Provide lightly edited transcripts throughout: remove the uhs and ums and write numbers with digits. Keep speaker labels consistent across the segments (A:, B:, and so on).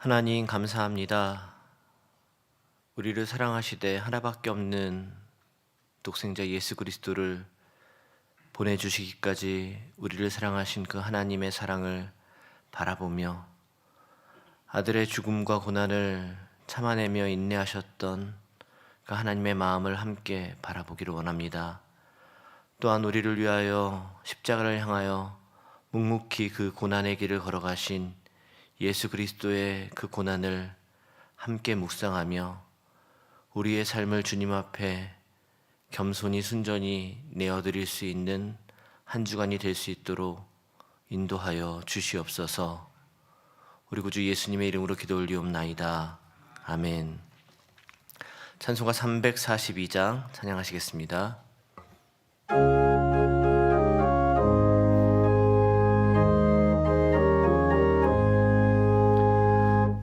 A: 하나님 감사합니다. 우리를 사랑하시되 하나밖에 없는 독생자 예수 그리스도를 보내주시기까지 우리를 사랑하신 그 하나님의 사랑을 바라보며 아들의 죽음과 고난을 참아내며 인내하셨던 그 하나님의 마음을 함께 바라보기를 원합니다. 또한 우리를 위하여 십자가를 향하여 묵묵히 그 고난의 길을 걸어가신 예수 그리스도의 그 고난을 함께 묵상하며 우리의 삶을 주님 앞에 겸손히 순전히 내어드릴 수 있는 한 주간이 될 수 있도록 인도하여 주시옵소서. 우리 구주 예수님의 이름으로 기도 올리옵나이다. 아멘. 찬송가 342장 찬양하시겠습니다.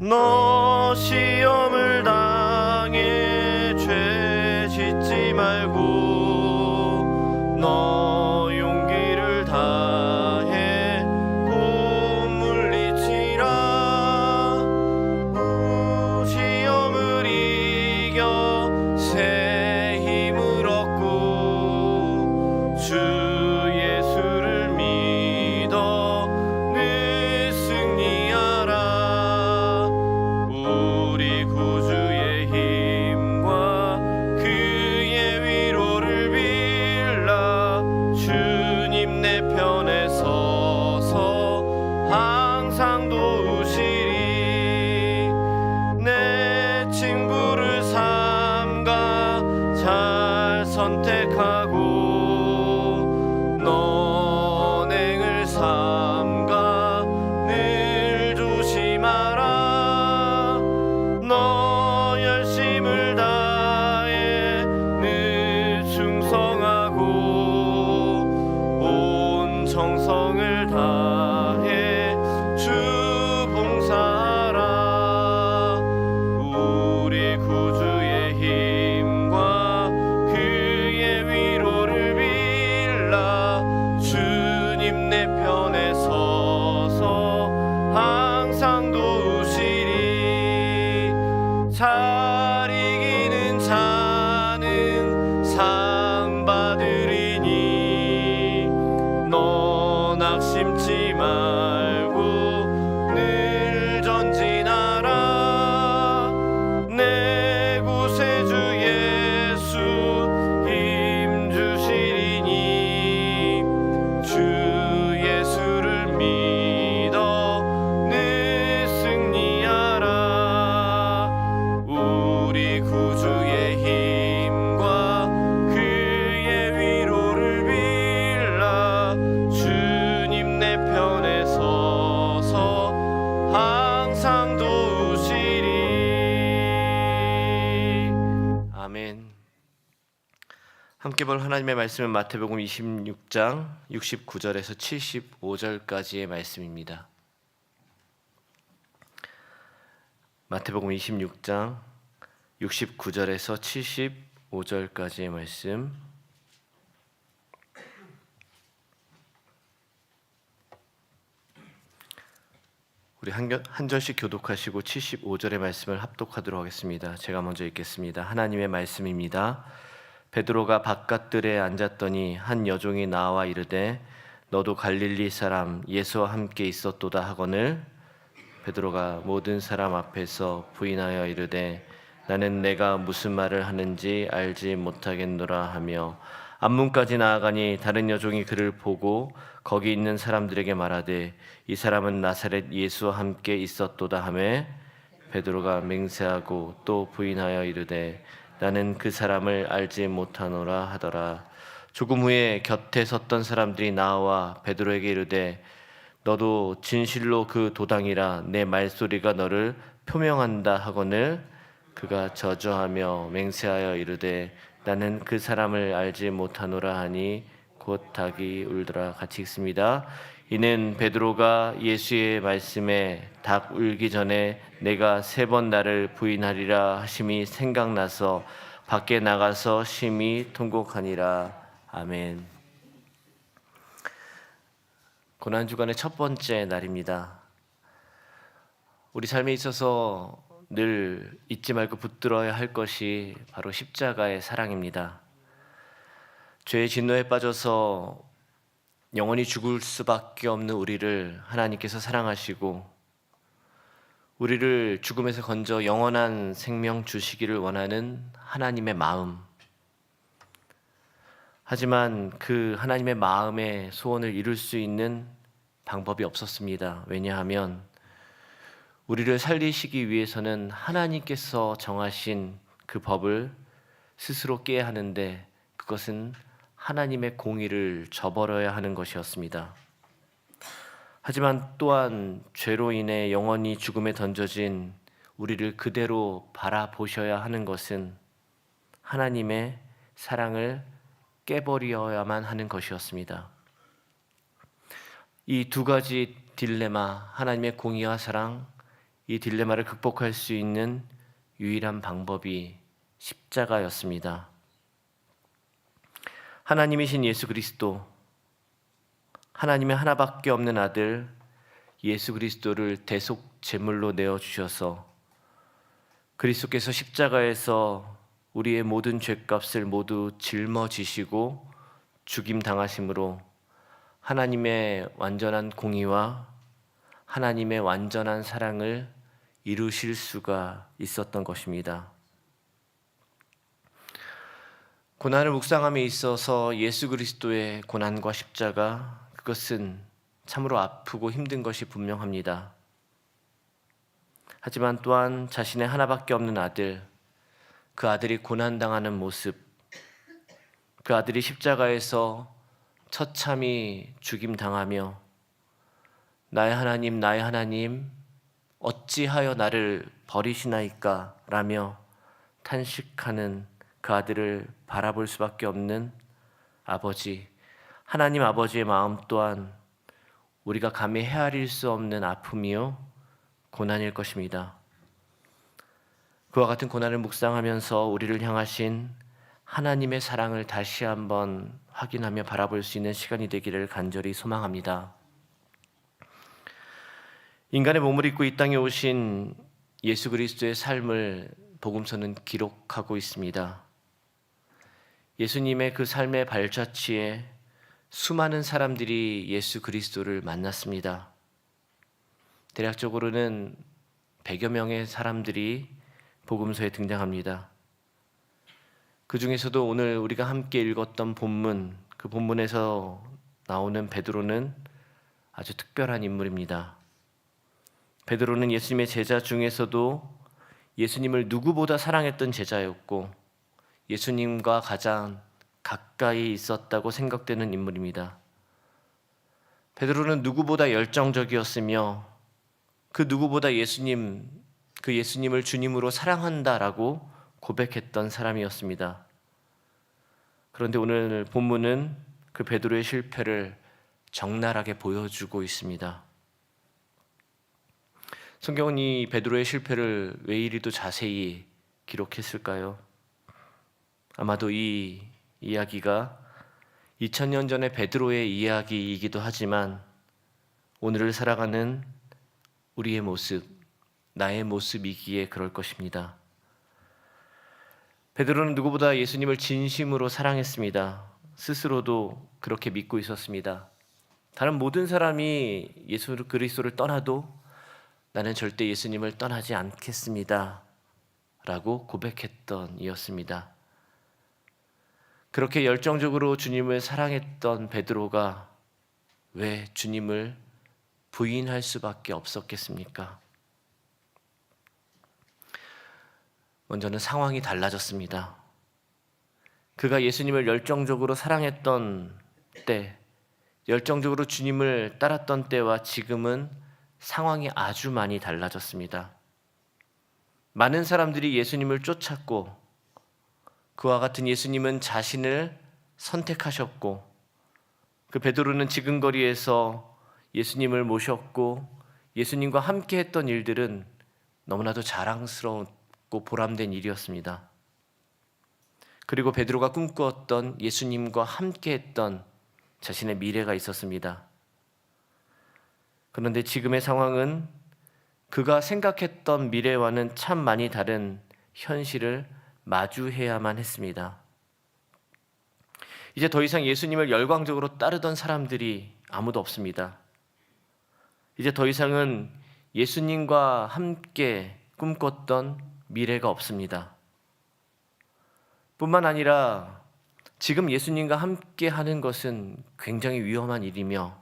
A: 너 시험을 당해 죄 짓지 말고 너 용기를 다해 곧 물리치라. 시험을 이겨 새 힘을 얻고 주 예수를 믿어 늘 승리하라. 우리 구주의 힘과 그의 위로를 빌라. 주님 내 편에 서서 항상 도우시리. 내 친구를 삼가 잘 선택하고 너행을 삼가 늘 조심하라. 너 열심을 다해 늘 충성하고 온 정성을 다해 주 봉사하라. 우리 구주의 힘과 그의 위로를 빌라. 주님 내 편에 서서 항상 도우시리. 잘 이기는 자는 상 받으리니 너 낙심치 말고 늘 전진하라. 내 구세주 예수 힘 주시리니 주 예수를 믿어 늘 승리하라. 우리 구주의 힘과 그의 위로를 빌라. 주님 내 편에 서서 항상 도우시리. 아멘. 함께 볼 하나님의 말씀은 마태복음 26장 69절에서 75절까지의 말씀입니다. 마태복음 26장 69절에서 75절까지의 말씀. 우리 한 절씩 교독하시고 75절의 말씀을 합독하도록 하겠습니다. 제가 먼저 읽겠습니다. 하나님의 말씀입니다. 베드로가 바깥들에 앉았더니 한 여종이 나와 이르되 너도 갈릴리 사람 예수와 함께 있었도다 하거늘. 베드로가 모든 사람 앞에서 부인하여 이르되 나는 내가 무슨 말을 하는지 알지 못하겠노라 하며 앞문까지 나아가니 다른 여종이 그를 보고 거기 있는 사람들에게 말하되 이 사람은 나사렛 예수와 함께 있었도다 하매 베드로가 맹세하고 또 부인하여 이르되 나는 그 사람을 알지 못하노라 하더라. 조금 후에 곁에 섰던 사람들이 나와 베드로에게 이르되 너도 진실로 그 도당이라 내 말소리가 너를 표명한다 하거늘. 그가 저주하며 맹세하여 이르되 나는 그 사람을 알지 못하노라 하니 곧 닭이 울더라. 같이 읽습니다. 이는 베드로가 예수의 말씀에 닭 울기 전에 내가 3번 나를 부인하리라 하심이 생각나서 밖에 나가서 심히 통곡하니라. 아멘. 고난주간의 첫 번째 날입니다. 우리 삶에 있어서 늘 잊지 말고 붙들어야 할 것이 바로 십자가의 사랑입니다. 죄의 진노에 빠져서 영원히 죽을 수밖에 없는 우리를 하나님께서 사랑하시고 우리를 죽음에서 건져 영원한 생명 주시기를 원하는 하나님의 마음. 하지만 그 하나님의 마음의 소원을 이룰 수 있는 방법이 없었습니다. 왜냐하면 우리를 살리시기 위해서는 하나님께서 정하신 그 법을 스스로 깨야 하는데 그것은 하나님의 공의를 저버려야 하는 것이었습니다. 하지만 또한 죄로 인해 영원히 죽음에 던져진 우리를 그대로 바라보셔야 하는 것은 하나님의 사랑을 깨버려야만 하는 것이었습니다. 이 두 가지 딜레마, 하나님의 공의와 사랑, 이 딜레마를 극복할 수 있는 유일한 방법이 십자가였습니다. 하나님이신 예수 그리스도, 하나님의 하나밖에 없는 아들 예수 그리스도를 대속 제물로 내어주셔서 그리스도께서 십자가에서 우리의 모든 죄값을 모두 짊어지시고 죽임 당하심으로 하나님의 완전한 공의와 하나님의 완전한 사랑을 이루실 수가 있었던 것입니다. 고난을 묵상함에 있어서 예수 그리스도의 고난과 십자가, 그것은 참으로 아프고 힘든 것이 분명합니다. 하지만 또한 자신의 하나밖에 없는 아들, 그 아들이 고난당하는 모습, 그 아들이 십자가에서 처참히 죽임당하며 나의 하나님, 어찌하여 나를 버리시나이까 라며 탄식하는 그 아들을 바라볼 수밖에 없는 아버지, 하나님 아버지의 마음 또한 우리가 감히 헤아릴 수 없는 아픔이요 고난일 것입니다. 그와 같은 고난을 묵상하면서 우리를 향하신 하나님의 사랑을 다시 한번 확인하며 바라볼 수 있는 시간이 되기를 간절히 소망합니다. 인간의 몸을 입고 이 땅에 오신 예수 그리스도의 삶을 복음서는 기록하고 있습니다. 예수님의 그 삶의 발자취에 수많은 사람들이 예수 그리스도를 만났습니다. 대략적으로는 100여 명의 사람들이 복음서에 등장합니다. 그 중에서도 오늘 우리가 함께 읽었던 본문, 그 본문에서 나오는 베드로는 아주 특별한 인물입니다. 베드로는 예수님의 제자 중에서도 예수님을 누구보다 사랑했던 제자였고 예수님과 가장 가까이 있었다고 생각되는 인물입니다. 베드로는 누구보다 열정적이었으며 그 누구보다 그 예수님을 주님으로 사랑한다라고 고백했던 사람이었습니다. 그런데 오늘 본문은 그 베드로의 실패를 적나라하게 보여주고 있습니다. 성경은 이 베드로의 실패를 왜 이리도 자세히 기록했을까요? 아마도 이 이야기가 2000년 전의 베드로의 이야기이기도 하지만 오늘을 살아가는 우리의 모습, 나의 모습이기에 그럴 것입니다. 베드로는 누구보다 예수님을 진심으로 사랑했습니다. 스스로도 그렇게 믿고 있었습니다. 다른 모든 사람이 예수 그리스도를 떠나도 나는 절대 예수님을 떠나지 않겠습니다 라고 고백했던 이었습니다. 그렇게 열정적으로 주님을 사랑했던 베드로가 왜 주님을 부인할 수밖에 없었겠습니까? 먼저는 상황이 달라졌습니다. 그가 예수님을 열정적으로 사랑했던 때, 열정적으로 주님을 따랐던 때와 지금은 상황이 아주 많이 달라졌습니다. 많은 사람들이 예수님을 쫓았고 그와 같은 예수님은 자신을 선택하셨고 그 베드로는 지금 거리에서 예수님을 모셨고 예수님과 함께 했던 일들은 너무나도 자랑스럽고 보람된 일이었습니다. 그리고 베드로가 꿈꾸었던 예수님과 함께 했던 자신의 미래가 있었습니다. 그런데 지금의 상황은 그가 생각했던 미래와는 참 많이 다른 현실을 마주해야만 했습니다. 이제 더 이상 예수님을 열광적으로 따르던 사람들이 아무도 없습니다. 이제 더 이상은 예수님과 함께 꿈꿨던 미래가 없습니다. 뿐만 아니라 지금 예수님과 함께 하는 것은 굉장히 위험한 일이며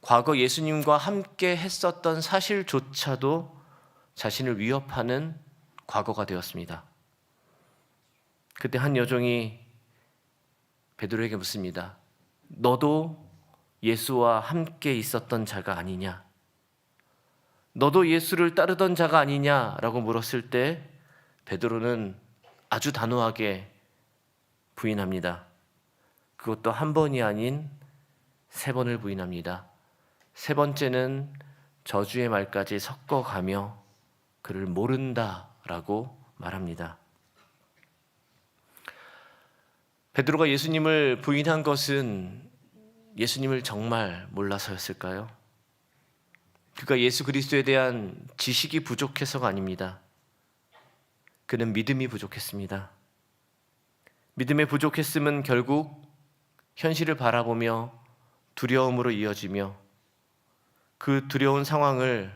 A: 과거 예수님과 함께 했었던 사실조차도 자신을 위협하는 과거가 되었습니다. 그때 한 여종이 베드로에게 묻습니다. 너도 예수와 함께 있었던 자가 아니냐? 너도 예수를 따르던 자가 아니냐라고 물었을 때 베드로는 아주 단호하게 부인합니다. 그것도 한 번이 아닌 3번을 부인합니다. 3번째는 저주의 말까지 섞어가며 그를 모른다라고 말합니다. 베드로가 예수님을 부인한 것은 예수님을 정말 몰라서였을까요? 그가 예수 그리스도에 대한 지식이 부족해서가 아닙니다. 그는 믿음이 부족했습니다. 믿음의 부족했음은 결국 현실을 바라보며 두려움으로 이어지며 그 두려운 상황을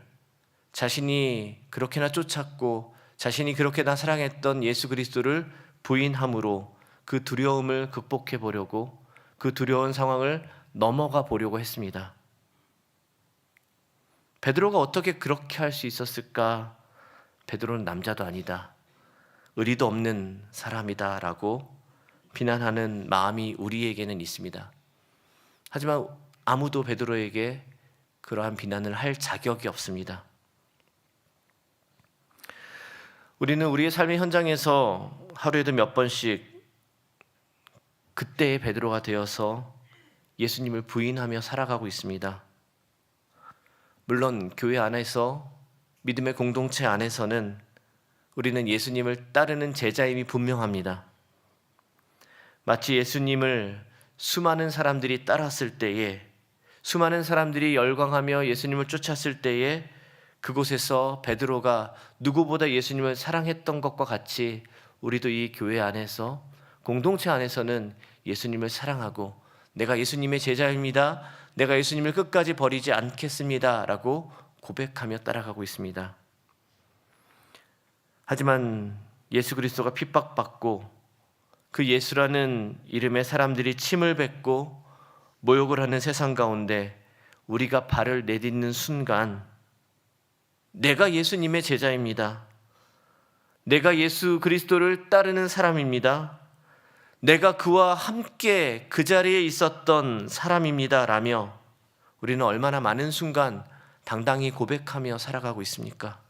A: 자신이 그렇게나 쫓았고 자신이 그렇게나 사랑했던 예수 그리스도를 부인함으로 그 두려움을 극복해 보려고 그 두려운 상황을 넘어가 보려고 했습니다. 베드로가 어떻게 그렇게 할 수 있었을까? 베드로는 남자도 아니다. 의리도 없는 사람이다 라고 비난하는 마음이 우리에게는 있습니다. 하지만 아무도 베드로에게 그러한 비난을 할 자격이 없습니다. 우리는 우리의 삶의 현장에서 하루에도 몇 번씩 그때의 베드로가 되어서 예수님을 부인하며 살아가고 있습니다. 물론 교회 안에서 믿음의 공동체 안에서는 우리는 예수님을 따르는 제자임이 분명합니다. 마치 예수님을 수많은 사람들이 따랐을 때에 수많은 사람들이 열광하며 예수님을 쫓았을 때에 그곳에서 베드로가 누구보다 예수님을 사랑했던 것과 같이 우리도 이 교회 안에서 공동체 안에서는 예수님을 사랑하고 내가 예수님의 제자입니다. 내가 예수님을 끝까지 버리지 않겠습니다. 라고 고백하며 따라가고 있습니다. 하지만 예수 그리스도가 핍박받고 그 예수라는 이름의 사람들이 침을 뱉고 모욕을 하는 세상 가운데 우리가 발을 내딛는 순간 내가 예수님의 제자입니다. 내가 예수 그리스도를 따르는 사람입니다. 내가 그와 함께 그 자리에 있었던 사람입니다. 라며 우리는 얼마나 많은 순간 당당히 고백하며 살아가고 있습니까?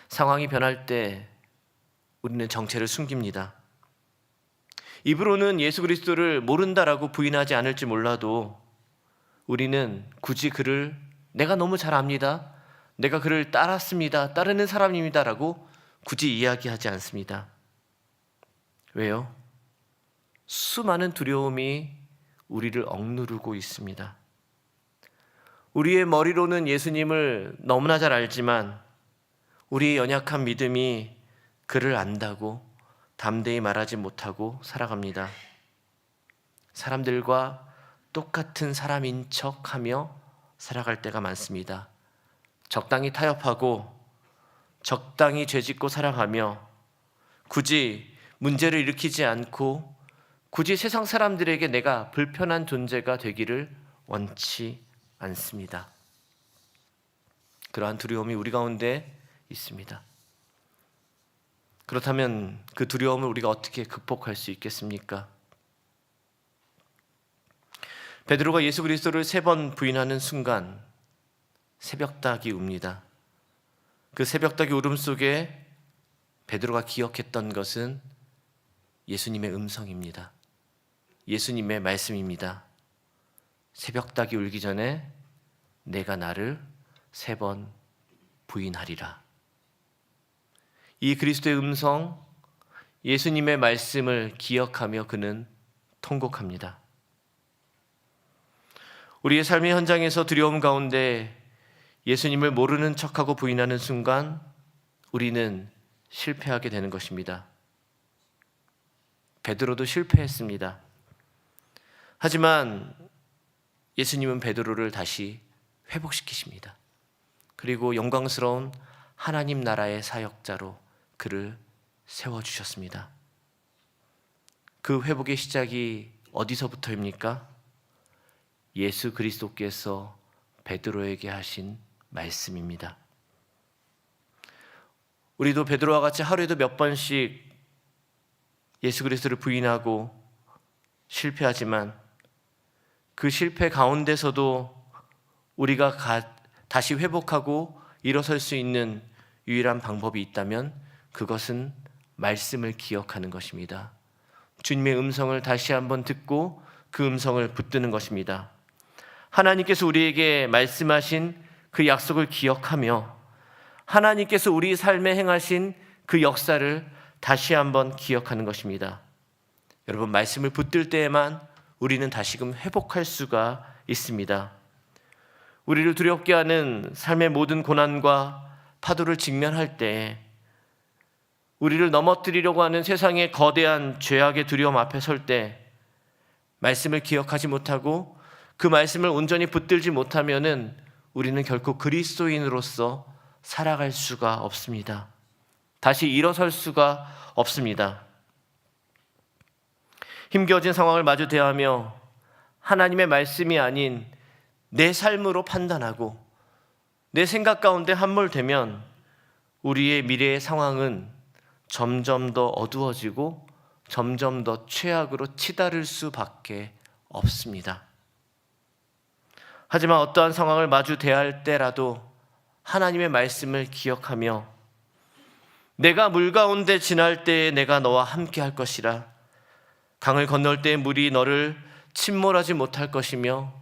A: 상황이 변할 때 우리는 정체를 숨깁니다. 입으로는 예수 그리스도를 모른다라고 부인하지 않을지 몰라도 우리는 굳이 그를 내가 너무 잘 압니다. 내가 그를 따랐습니다. 따르는 사람입니다. 라고 굳이 이야기하지 않습니다. 왜요? 수많은 두려움이 우리를 억누르고 있습니다. 우리의 머리로는 예수님을 너무나 잘 알지만 우리의 연약한 믿음이 그를 안다고 담대히 말하지 못하고 살아갑니다. 사람들과 똑같은 사람인 척하며 살아갈 때가 많습니다. 적당히 타협하고 적당히 죄짓고 살아가며 굳이 문제를 일으키지 않고 굳이 세상 사람들에게 내가 불편한 존재가 되기를 원치 않습니다. 그러한 두려움이 우리 가운데 있습니다. 그렇다면 그 두려움을 우리가 어떻게 극복할 수 있겠습니까? 베드로가 예수 그리스도를 3번 부인하는 순간 새벽닭이 웁니다. 그 새벽닭의 울음 속에 베드로가 기억했던 것은 예수님의 음성입니다. 예수님의 말씀입니다. 새벽닭이 울기 전에 내가 나를 3번 부인하리라. 이 그리스도의 음성, 예수님의 말씀을 기억하며 그는 통곡합니다. 우리의 삶의 현장에서 두려움 가운데 예수님을 모르는 척하고 부인하는 순간 우리는 실패하게 되는 것입니다. 베드로도 실패했습니다. 하지만 예수님은 베드로를 다시 회복시키십니다. 그리고 영광스러운 하나님 나라의 사역자로 그를 세워주셨습니다. 그 회복의 시작이 어디서부터입니까? 예수 그리스도께서 베드로에게 하신 말씀입니다. 우리도 베드로와 같이 하루에도 몇 번씩 예수 그리스도를 부인하고 실패하지만 그 실패 가운데서도 우리가 다시 회복하고 일어설 수 있는 유일한 방법이 있다면 그것은 말씀을 기억하는 것입니다. 주님의 음성을 다시 한번 듣고 그 음성을 붙드는 것입니다. 하나님께서 우리에게 말씀하신 그 약속을 기억하며 하나님께서 우리 삶에 행하신 그 역사를 다시 한번 기억하는 것입니다. 여러분, 말씀을 붙들 때에만 우리는 다시금 회복할 수가 있습니다. 우리를 두렵게 하는 삶의 모든 고난과 파도를 직면할 때, 우리를 넘어뜨리려고 하는 세상의 거대한 죄악의 두려움 앞에 설 때 말씀을 기억하지 못하고 그 말씀을 온전히 붙들지 못하면은 우리는 결코 그리스도인으로서 살아갈 수가 없습니다. 다시 일어설 수가 없습니다. 힘겨워진 상황을 마주 대하며 하나님의 말씀이 아닌 내 삶으로 판단하고 내 생각 가운데 함몰되면 우리의 미래의 상황은 점점 더 어두워지고 점점 더 최악으로 치달을 수밖에 없습니다. 하지만 어떠한 상황을 마주 대할 때라도 하나님의 말씀을 기억하며 내가 물 가운데 지날 때에 내가 너와 함께 할 것이라, 강을 건널 때에 물이 너를 침몰하지 못할 것이며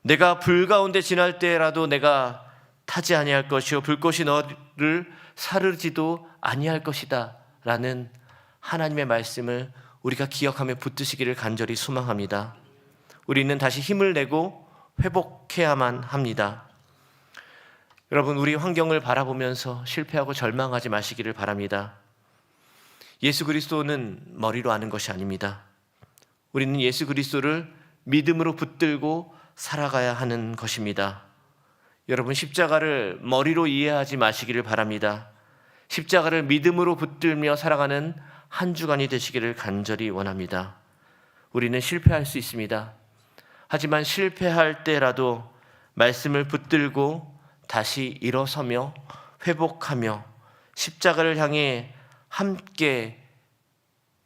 A: 내가 불 가운데 지날 때라도 내가 타지 아니할 것이요 불꽃이 너를 사르지도 아니할 것이다 라는 하나님의 말씀을 우리가 기억하며 붙드시기를 간절히 소망합니다. 우리는 다시 힘을 내고 회복해야만 합니다. 여러분, 우리 환경을 바라보면서 실패하고 절망하지 마시기를 바랍니다. 예수 그리스도는 머리로 아는 것이 아닙니다. 우리는 예수 그리스도를 믿음으로 붙들고 살아가야 하는 것입니다. 여러분, 십자가를 머리로 이해하지 마시기를 바랍니다. 십자가를 믿음으로 붙들며 살아가는 한 주간이 되시기를 간절히 원합니다. 우리는 실패할 수 있습니다. 하지만 실패할 때라도 말씀을 붙들고 다시 일어서며 회복하며 십자가를 향해 함께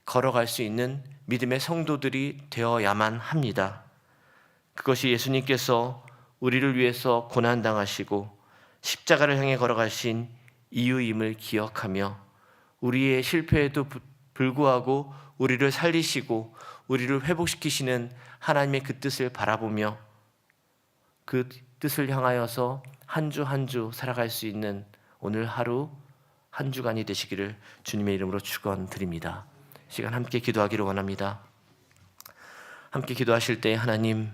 A: 걸어갈 수 있는 믿음의 성도들이 되어야만 합니다. 그것이 예수님께서 우리를 위해서 고난당하시고 십자가를 향해 걸어가신 이유임을 기억하며 우리의 실패에도 불구하고 우리를 살리시고 우리를 회복시키시는 하나님의 그 뜻을 바라보며 그 뜻을 향하여서 한 주 한 주 살아갈 수 있는 오늘 하루 한 주간이 되시기를 주님의 이름으로 축원드립니다. 시간 함께 기도하기를 원합니다. 함께 기도하실 때 하나님,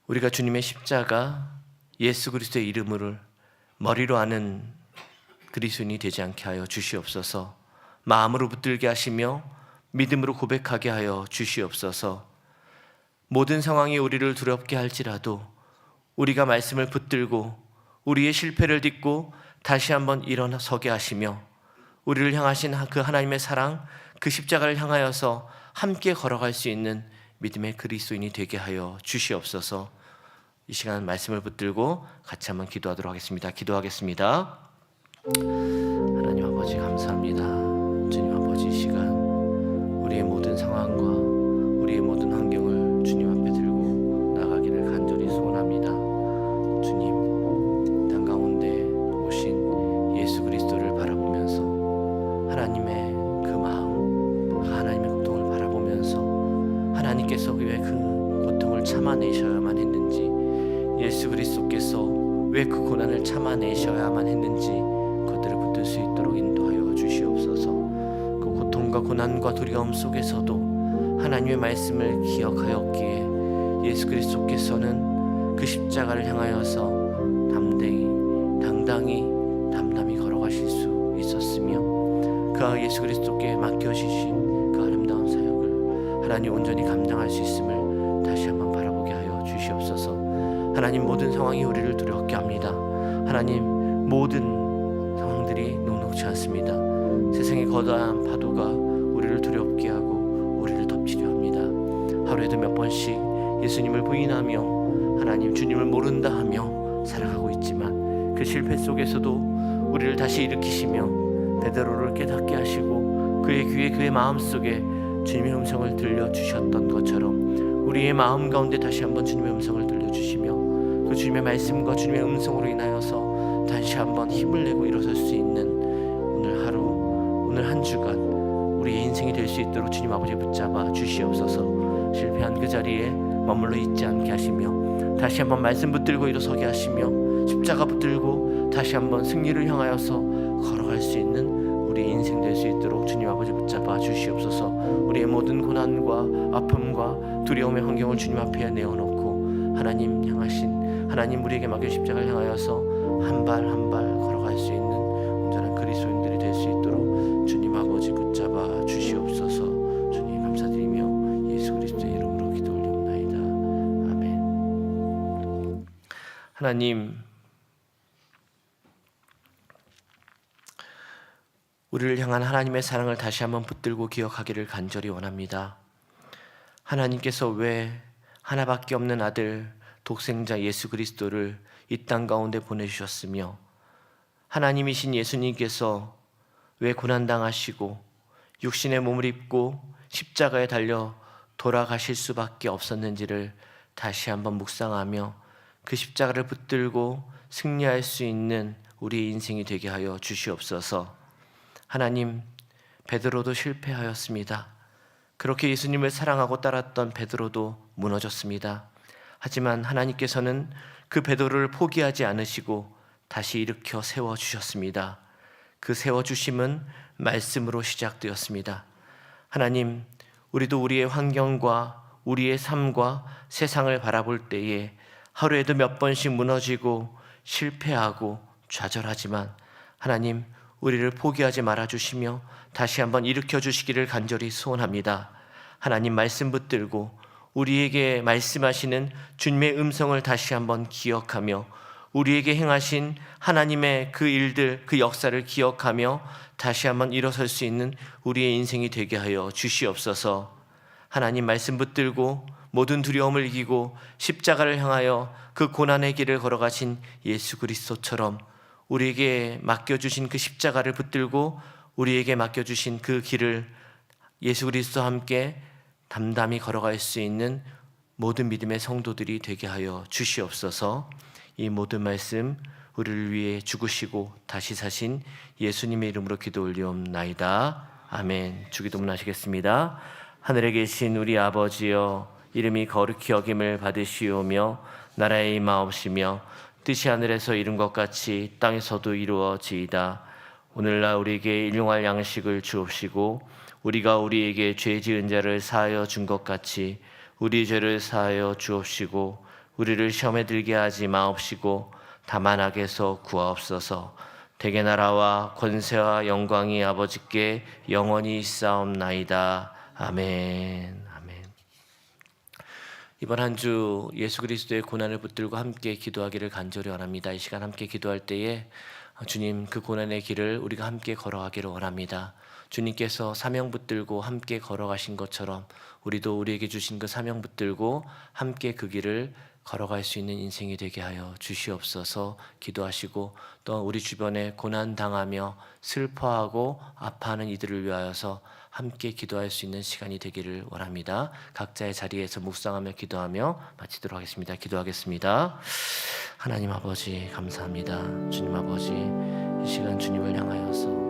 A: 우리가 주님의 십자가 예수 그리스도의 이름을 머리로 아는 그리스도인이 되지 않게 하여 주시옵소서. 마음으로 붙들게 하시며 믿음으로 고백하게 하여 주시옵소서. 모든 상황이 우리를 두렵게 할지라도 우리가 말씀을 붙들고 우리의 실패를 딛고 다시 한번 일어서게 하시며 우리를 향하신 그 하나님의 사랑, 그 십자가를 향하여서 함께 걸어갈 수 있는 믿음의 그리스도인이 되게 하여 주시옵소서. 이 시간 말씀을 붙들고 같이 한번 기도하도록 하겠습니다. 기도하겠습니다. 하나님 아버지, 감사합니다. 주님 아버지, 이 시간 우리의 모든 상황과 우리의 모든 환경을 주님 앞에 들고 나가기를 간절히 소원합니다. 주님, 땅 가운데 오신 예수 그리스도를 바라보면서 하나님의 그 마음, 하나님의 고통을 바라보면서 하나님께서 왜 그 고통을 참아내셔야만 했는지, 예수 그리스도께서 왜 그 고난을 참아내셔야만 했는지 그들을 붙들 수 있도록 인도하여 주시옵소서. 그 고통과 고난과 두려움 속에서도 하나님의 말씀을 기억하였기에 예수 그리스도께서는 그 십자가를 향하여서 당당히 담담히 걸어가실 수 있었으며 그 예수 그리스도께 맡겨주신 그 아름다운 사역을 하나님 온전히 감당할 수 있음을 다시 한번 바라보게 하여 주시옵소서. 하나님, 모든 상황이 우리를 두렵게 합니다. 하나님, 모든 상황들이 녹록지 않습니다. 세상의 거대한 파도가 우리를 두렵게 하고 우리를 덮치려 합니다. 하루에도 몇 번씩 예수님을 부인하며 하나님 주님을 모른다 하며 살아가고 있지만 그 실패 속에서도 우리를 다시 일으키시며 베드로를 깨닫게 하시고 그의 귀에 그의 마음속에 주님의 음성을 들려주셨던 것처럼 우리의 마음 가운데 다시 한번 주님의 음성을 들려주시며 그 주님의 말씀과 주님의 음성으로 인하여서 다시 한번 힘을 내고 일어설 수 있는 오늘 하루, 오늘 한 주간 우리의 인생이 될 수 있도록 주님 아버지 붙잡아 주시옵소서. 실패한 그 자리에 머물러 있지 않게 하시며 다시 한번 말씀 붙들고 일어서게 하시며 십자가 붙들고 다시 한번 승리를 향하여서 걸어갈 수 있는 우리의 인생 될 수 있도록 주님 아버지 붙잡아 주시옵소서. 우리의 모든 고난과 아픔과 두려움의 환경을 주님 앞에 내어놓고 하나님 향하신 하나님 우리에게 맡긴 십자가를 향하여서 한 발 한 발 걸어갈 수 있는 온전한 그리스도인들이 될 수 있도록 주님 아버지 붙잡아 주시옵소서. 주님 감사드리며 예수 그리스도의 이름으로 기도 올리옵나이다. 아멘. 하나님, 우리를 향한 하나님의 사랑을 다시 한번 붙들고 기억하기를 간절히 원합니다. 하나님께서 왜 하나밖에 없는 아들 독생자 예수 그리스도를 이 땅 가운데 보내주셨으며 하나님이신 예수님께서 왜 고난당하시고 육신의 몸을 입고 십자가에 달려 돌아가실 수밖에 없었는지를 다시 한번 묵상하며 그 십자가를 붙들고 승리할 수 있는 우리의 인생이 되게 하여 주시옵소서. 하나님, 베드로도 실패하였습니다. 그렇게 예수님을 사랑하고 따랐던 베드로도 무너졌습니다. 하지만 하나님께서는 그 베드로를 포기하지 않으시고 다시 일으켜 세워주셨습니다. 그 세워주심은 말씀으로 시작되었습니다. 하나님, 우리도 우리의 환경과 우리의 삶과 세상을 바라볼 때에 하루에도 몇 번씩 무너지고 실패하고 좌절하지만 하나님, 우리를 포기하지 말아주시며 다시 한번 일으켜 주시기를 간절히 소원합니다. 하나님 말씀 붙들고 우리에게 말씀하시는 주님의 음성을 다시 한번 기억하며 우리에게 행하신 하나님의 그 일들, 그 역사를 기억하며 다시 한번 일어설 수 있는 우리의 인생이 되게 하여 주시옵소서. 하나님 말씀 붙들고 모든 두려움을 이기고 십자가를 향하여 그 고난의 길을 걸어가신 예수 그리스도처럼 우리에게 맡겨주신 그 십자가를 붙들고 우리에게 맡겨주신 그 길을 예수 그리스도와 함께 담담히 걸어갈 수 있는 모든 믿음의 성도들이 되게 하여 주시옵소서. 이 모든 말씀 우리를 위해 죽으시고 다시 사신 예수님의 이름으로 기도 올리옵나이다. 아멘. 주기도문 하시겠습니다. 하늘에 계신 우리 아버지여, 이름이 거룩히 여김을 받으시오며 나라의 임하옵시며 뜻이 하늘에서 이룬 것 같이 땅에서도 이루어지이다. 오늘날 우리에게 일용할 양식을 주옵시고 우리가 우리에게 죄 지은 자를 사하여 준 것 같이 우리 죄를 사하여 주옵시고 우리를 시험에 들게 하지 마옵시고 다만 악에서 구하옵소서. 대개 나라와 권세와 영광이 아버지께 영원히 있사옵나이다. 아멘. 아멘. 이번 한 주 예수 그리스도의 고난을 붙들고 함께 기도하기를 간절히 원합니다. 이 시간 함께 기도할 때에 주님, 그 고난의 길을 우리가 함께 걸어가기를 원합니다. 주님께서 사명 붙들고 함께 걸어가신 것처럼 우리도 우리에게 주신 그 사명 붙들고 함께 그 길을 걸어갈 수 있는 인생이 되게 하여 주시옵소서. 기도하시고 또 우리 주변에 고난당하며 슬퍼하고 아파하는 이들을 위하여서 함께 기도할 수 있는 시간이 되기를 원합니다. 각자의 자리에서 묵상하며 기도하며 마치도록 하겠습니다. 기도하겠습니다. 하나님 아버지 감사합니다. 주님 아버지, 이 시간 주님을 향하여서